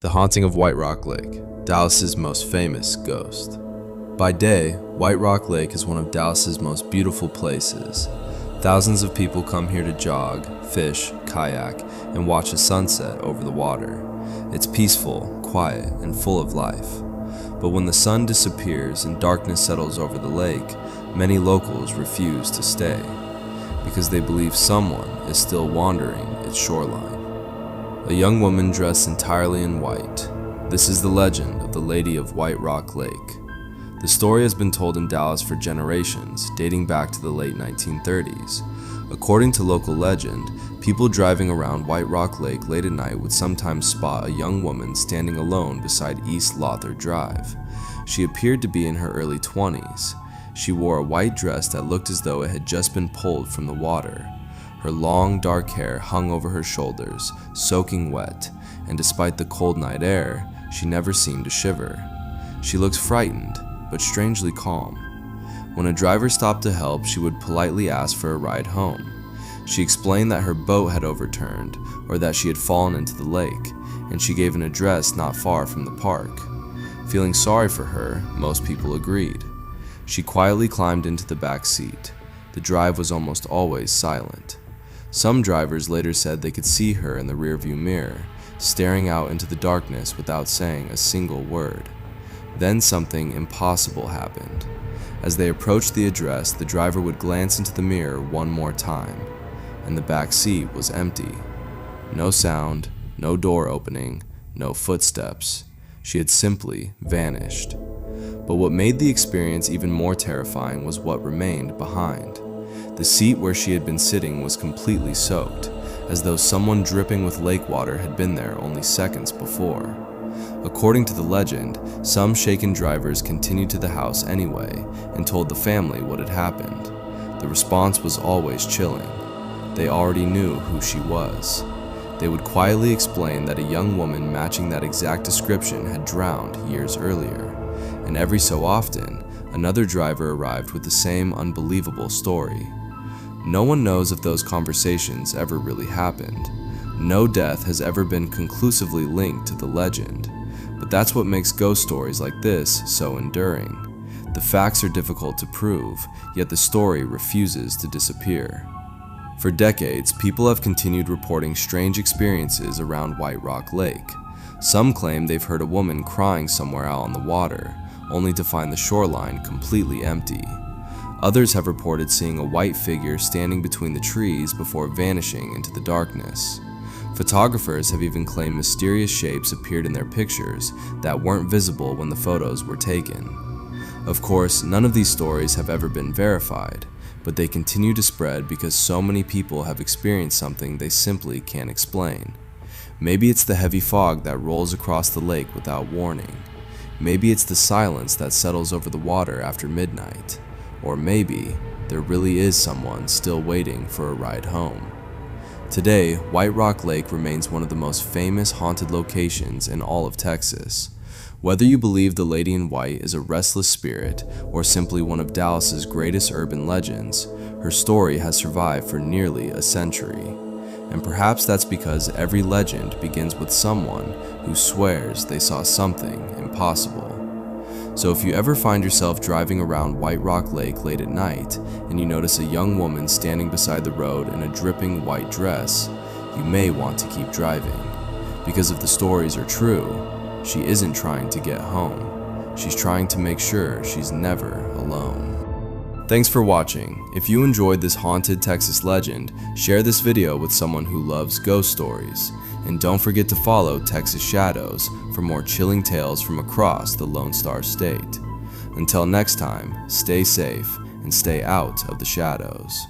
The haunting of White Rock Lake, Dallas's most famous ghost. By day, White Rock Lake is one of Dallas's most beautiful places. Thousands of people come here to jog, fish, kayak, and watch a sunset over the water. It's peaceful, quiet, and full of life. But when the sun disappears and darkness settles over the lake, many locals refuse to stay because they believe someone is still wandering its shoreline. A young woman dressed entirely in white. This is the legend of the Lady of White Rock Lake. The story has been told in Dallas for generations, dating back to the late 1930s. According to local legend, people driving around White Rock Lake late at night would sometimes spot a young woman standing alone beside East Lother Drive. She appeared to be in her early 20s. She wore a white dress that looked as though it had just been pulled from the water. Her long, dark hair hung over her shoulders, soaking wet, and despite the cold night air, she never seemed to shiver. She looked frightened, but strangely calm. When a driver stopped to help, she would politely ask for a ride home. She explained that her boat had overturned, or that she had fallen into the lake, and she gave an address not far from the park. Feeling sorry for her, most people agreed. She quietly climbed into the back seat. The drive was almost always silent. Some drivers later said they could see her in the rearview mirror, staring out into the darkness without saying a single word. Then something impossible happened. As they approached the address, the driver would glance into the mirror one more time, and the back seat was empty. No sound, no door opening, no footsteps. She had simply vanished. But what made the experience even more terrifying was what remained behind. The seat where she had been sitting was completely soaked, as though someone dripping with lake water had been there only seconds before. According to the legend, some shaken drivers continued to the house anyway and told the family what had happened. The response was always chilling. They already knew who she was. They would quietly explain that a young woman matching that exact description had drowned years earlier, and every so often, another driver arrived with the same unbelievable story. No one knows if those conversations ever really happened. No death has ever been conclusively linked to the legend, but that's what makes ghost stories like this so enduring. The facts are difficult to prove, yet the story refuses to disappear. For decades, people have continued reporting strange experiences around White Rock Lake. Some claim they've heard a woman crying somewhere out on the water, only to find the shoreline completely empty. Others have reported seeing a white figure standing between the trees before vanishing into the darkness. Photographers have even claimed mysterious shapes appeared in their pictures that weren't visible when the photos were taken. Of course, none of these stories have ever been verified, but they continue to spread because so many people have experienced something they simply can't explain. Maybe it's the heavy fog that rolls across the lake without warning. Maybe it's the silence that settles over the water after midnight. Or maybe there really is someone still waiting for a ride home. Today, White Rock Lake remains one of the most famous haunted locations in all of Texas. Whether you believe the Lady in White is a restless spirit or simply one of Dallas's greatest urban legends, her story has survived for nearly a century. And perhaps that's because every legend begins with someone who swears they saw something impossible. So if you ever find yourself driving around White Rock Lake late at night and you notice a young woman standing beside the road in a dripping white dress, you may want to keep driving. Because if the stories are true, she isn't trying to get home. She's trying to make sure she's never alone. Thanks for watching. If you enjoyed this haunted Texas legend, share this video with someone who loves ghost stories. And don't forget to follow Texas Shadows for more chilling tales from across the Lone Star State. Until next time, stay safe and stay out of the shadows.